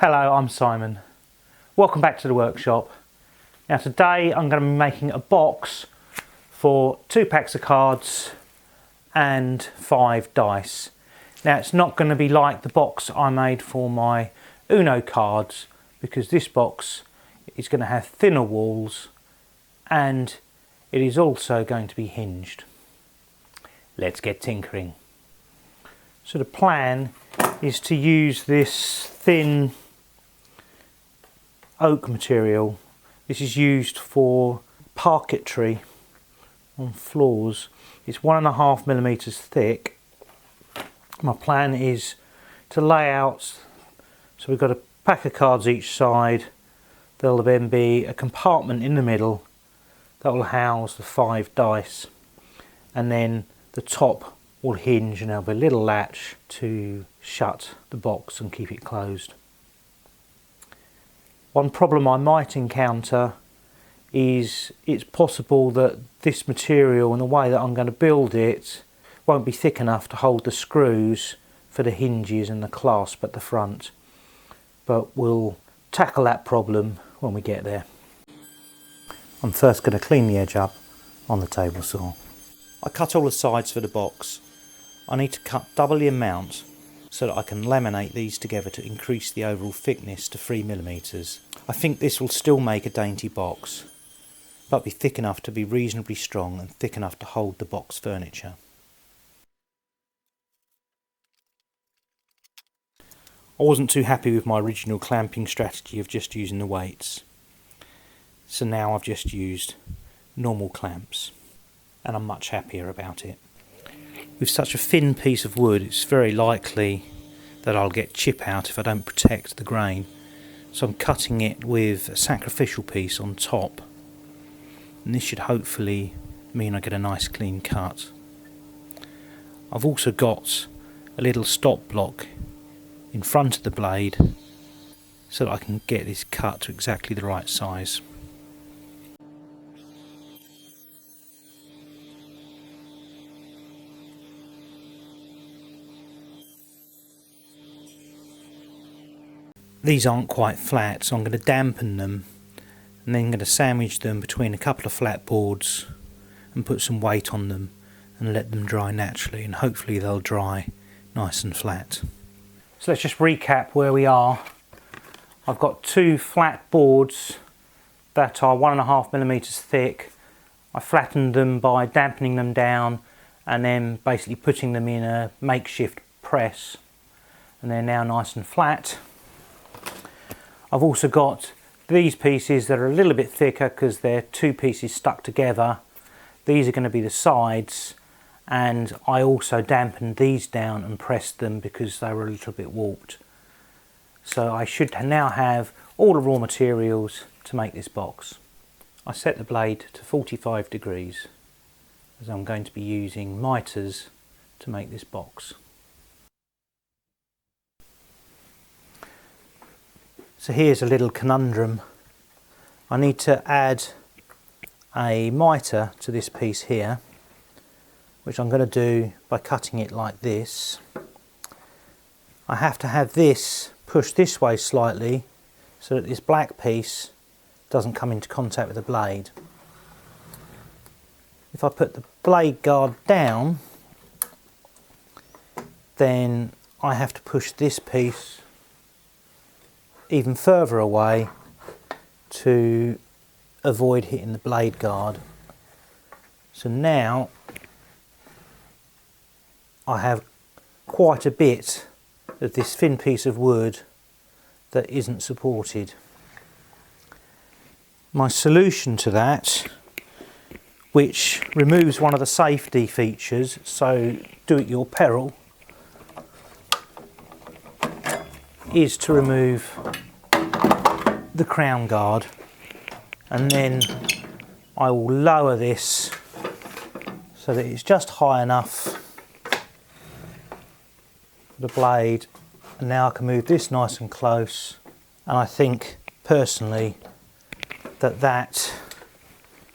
Hello, I'm Simon. Welcome back to the workshop. Now today I'm going to be making a box for 2 packs of cards and 5 dice. Now it's not going to be like the box I made for my Uno cards, because this box is going to have thinner walls and it is also going to be hinged. Let's get tinkering. So the plan is to use this thin oak material. This is used for parquetry on floors. It's 1.5 mm thick. My plan is to lay out, so we've got a pack of cards each side. There'll then be a compartment in the middle that will house the 5 dice, and then the top will hinge and there'll be a little latch to shut the box and keep it closed. One problem I might encounter is it's possible that this material and the way that I'm going to build it won't be thick enough to hold the screws for the hinges and the clasp at the front, but we'll tackle that problem when we get there. I'm first going to clean the edge up on the table saw. I cut all the sides for the box. I need to cut double the amount so that I can laminate these together to increase the overall thickness to 3 mm. I think this will still make a dainty box, but be thick enough to be reasonably strong and thick enough to hold the box furniture. I wasn't too happy with my original clamping strategy of just using the weights, so now I've just used normal clamps and I'm much happier about it. With such a thin piece of wood, it's very likely that I'll get chip out if I don't protect the grain, so I'm cutting it with a sacrificial piece on top, and this should hopefully mean I get a nice clean cut. I've also got a little stop block in front of the blade so that I can get this cut to exactly the right size. These aren't quite flat, so I'm going to dampen them and then I'm going to sandwich them between a couple of flat boards and put some weight on them and let them dry naturally, and hopefully they'll dry nice and flat. So let's just recap where we are. I've got 2 flat boards that are 1.5 mm thick. I flattened them by dampening them down and then basically putting them in a makeshift press, and they're now nice and flat. I've also got these pieces that are a little bit thicker because they're 2 pieces stuck together. These are going to be the sides, and I also dampened these down and pressed them because they were a little bit warped. So I should now have all the raw materials to make this box. I set the blade to 45 degrees as I'm going to be using miters to make this box. So here's a little conundrum. I need to add a miter to this piece here, which I'm going to do by cutting it like this. I have to have this pushed this way slightly so that this black piece doesn't come into contact with the blade. If I put the blade guard down, then I have to push this piece even further away to avoid hitting the blade guard. So now I have quite a bit of this thin piece of wood that isn't supported. My solution to that, which removes one of the safety features, so do at your peril, is to remove the crown guard, and then I will lower this so that it's just high enough for the blade, and now I can move this nice and close, and I think personally that that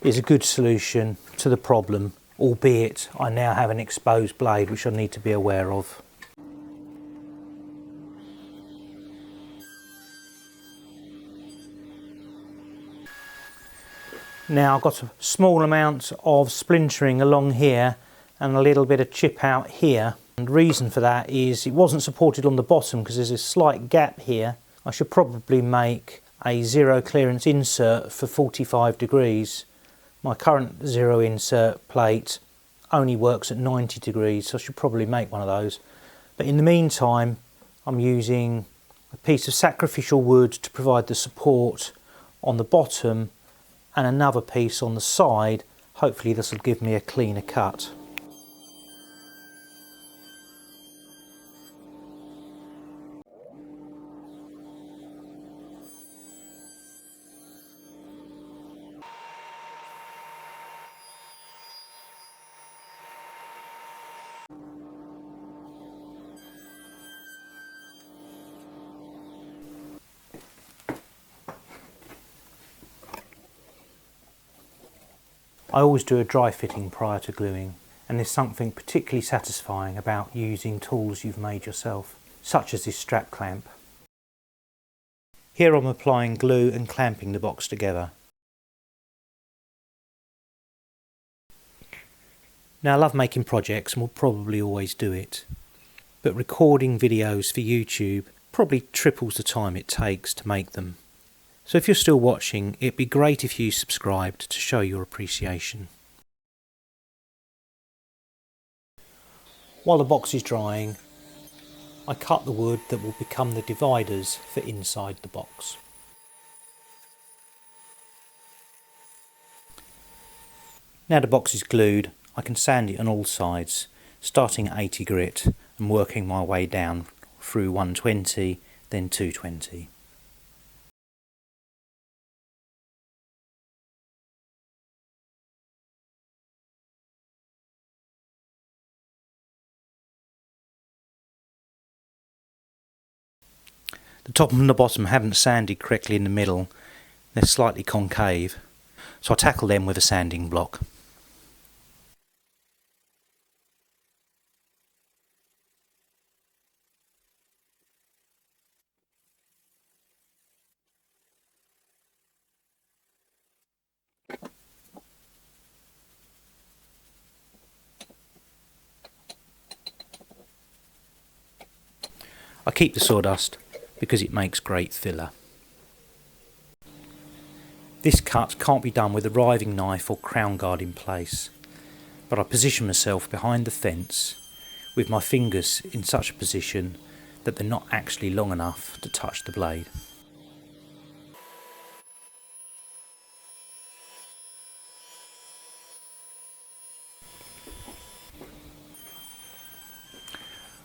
is a good solution to the problem, albeit I now have an exposed blade which I need to be aware of. Now I've got a small amount of splintering along here and a little bit of chip out here. And the reason for that is it wasn't supported on the bottom because there's a slight gap here. I should probably make a zero clearance insert for 45 degrees. My current zero insert plate only works at 90 degrees, so I should probably make one of those. But in the meantime, I'm using a piece of sacrificial wood to provide the support on the bottom and another piece on the side. Hopefully this will give me a cleaner cut. I always do a dry fitting prior to gluing, and there's something particularly satisfying about using tools you've made yourself, such as this strap clamp. Here I'm applying glue and clamping the box together. Now I love making projects and will probably always do it, but recording videos for YouTube probably triples the time it takes to make them. So if you're still watching, it'd be great if you subscribed to show your appreciation. While the box is drying, I cut the wood that will become the dividers for inside the box. Now the box is glued, I can sand it on all sides, starting at 80 grit and working my way down through 120, then 220. The top and the bottom haven't sanded correctly in the middle, they're slightly concave, so I tackle them with a sanding block. I keep the sawdust because it makes great filler. This cut can't be done with a riving knife or crown guard in place, but I position myself behind the fence with my fingers in such a position that they're not actually long enough to touch the blade.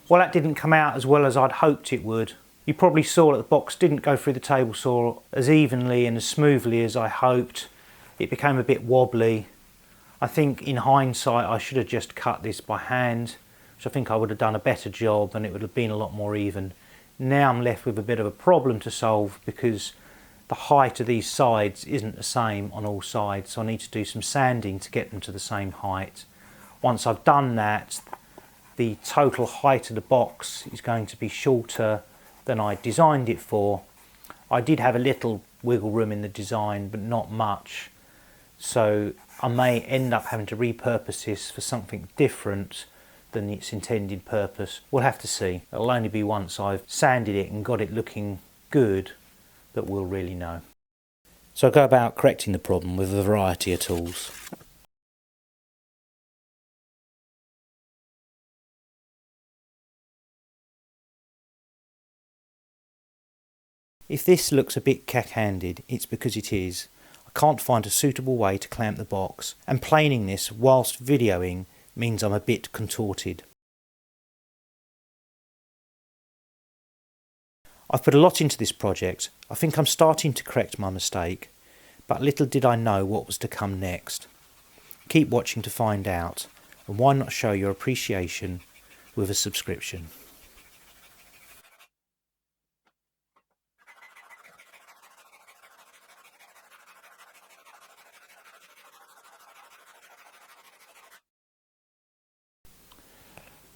Well, that didn't come out as well as I'd hoped it would. You probably saw that the box didn't go through the table saw as evenly and as smoothly as I hoped. It became a bit wobbly. I think in hindsight I should have just cut this by hand, which I think I would have done a better job and it would have been a lot more even. Now I'm left with a bit of a problem to solve because the height of these sides isn't the same on all sides, so I need to do some sanding to get them to the same height. Once I've done that, the total height of the box is going to be shorter than I designed it for. I did have a little wiggle room in the design, but not much, so I may end up having to repurpose this for something different than its intended purpose. We'll have to see. It'll only be once I've sanded it and got it looking good that we'll really know. So I go about correcting the problem with a variety of tools. If this looks a bit cack-handed, it's because it is. I can't find a suitable way to clamp the box, and planing this whilst videoing means I'm a bit contorted. I've put a lot into this project. I think I'm starting to correct my mistake, but little did I know what was to come next. Keep watching to find out, and why not show your appreciation with a subscription.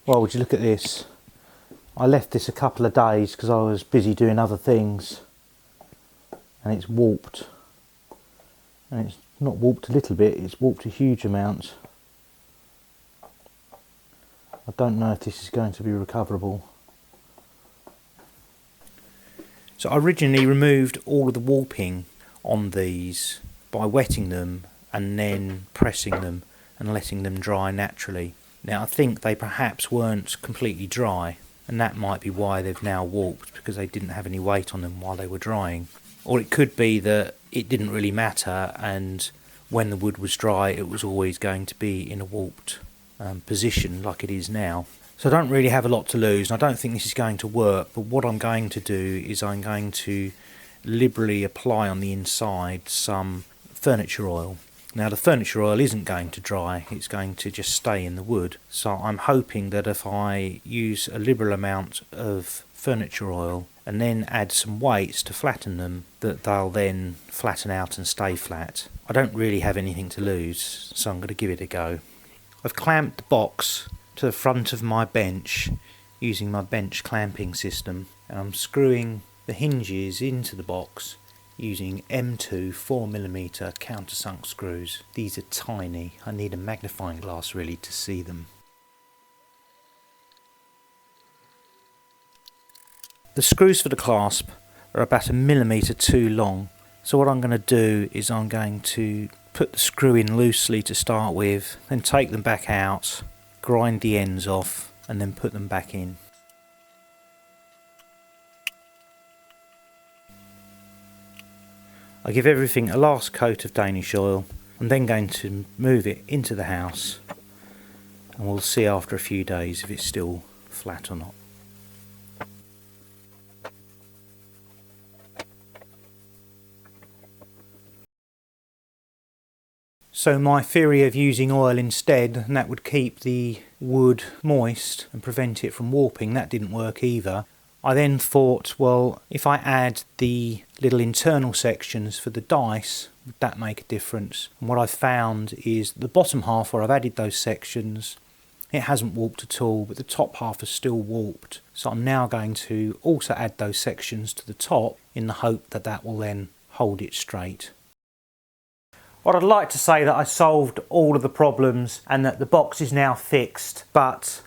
Well, would you look at this? I left this a couple of days because I was busy doing other things, and it's warped, and it's Not warped a little bit, it's warped a huge amount. I don't know if this is going to be recoverable. So I originally removed all of the warping on these by wetting them and then pressing them and letting them dry naturally. Now I think they perhaps weren't completely dry, and that might be why they've now warped, because they didn't have any weight on them while they were drying. Or it could be that it didn't really matter, and when the wood was dry it was always going to be in a warped position like it is now. So I don't really have a lot to lose, and I don't think this is going to work, but what I'm going to do is I'm going to liberally apply on the inside some furniture oil. Now the furniture oil isn't going to dry, it's going to just stay in the wood. So I'm hoping that if I use a liberal amount of furniture oil and then add some weights to flatten them, that they'll then flatten out and stay flat. I don't really have anything to lose, so I'm going to give it a go. I've clamped the box to the front of my bench using my bench clamping system, and I'm screwing the hinges into the box using M2 4mm countersunk screws. These are tiny, I need a magnifying glass really to see them. The screws for the clasp are about 1mm too long, so what I'm going to do is I'm going to put the screw in loosely to start with, then take them back out, grind the ends off and then put them back in. I give everything a last coat of Danish oil. I'm then going to move it into the house and we'll see after a few days if it's still flat or not. So my theory of using oil instead, and that would keep the wood moist and prevent it from warping, that didn't work either. I then thought, well, if I add the little internal sections for the dice, would that make a difference? And what I found is the bottom half where I've added those sections, it hasn't warped at all, but the top half is still warped. So I'm now going to also add those sections to the top in the hope that that will then hold it straight. Well, I'd like to say that I solved all of the problems and that the box is now fixed, but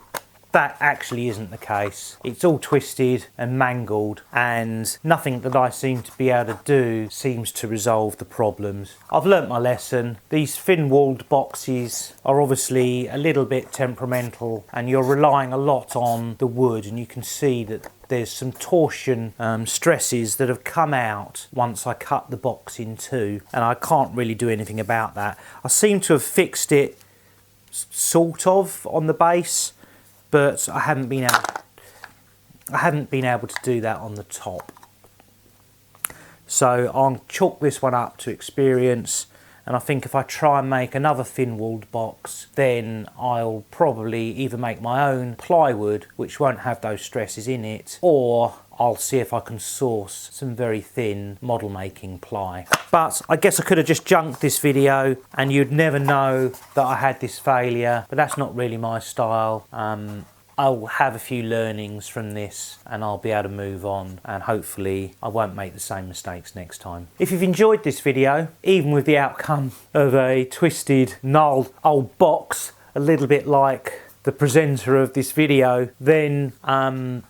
that actually isn't the case. It's all twisted and mangled, and nothing that I seem to be able to do seems to resolve the problems. I've learnt my lesson. These thin-walled boxes are obviously a little bit temperamental, and you're relying a lot on the wood, and you can see that there's some torsion stresses that have come out once I cut the box in two, and I can't really do anything about that. I seem to have fixed it sort of on the base, but I haven't been able to do that on the top. So I'll chalk this one up to experience, and I think if I try and make another thin-walled box, then I'll probably either make my own plywood, which won't have those stresses in it, or I'll see if I can source some very thin model making ply. But I guess I could have just junked this video and you'd never know that I had this failure, but that's not really my style. I'll have a few learnings from this and I'll be able to move on, and hopefully I won't make the same mistakes next time. If you've enjoyed this video, even with the outcome of a twisted, gnarled old box, a little bit like the presenter of this video, then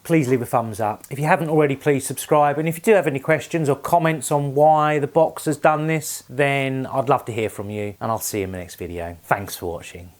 please leave a thumbs up. If you haven't already, please subscribe, and if you do have any questions or comments on why the box has done this, then I'd love to hear from you, and I'll see you in the next video. Thanks for watching.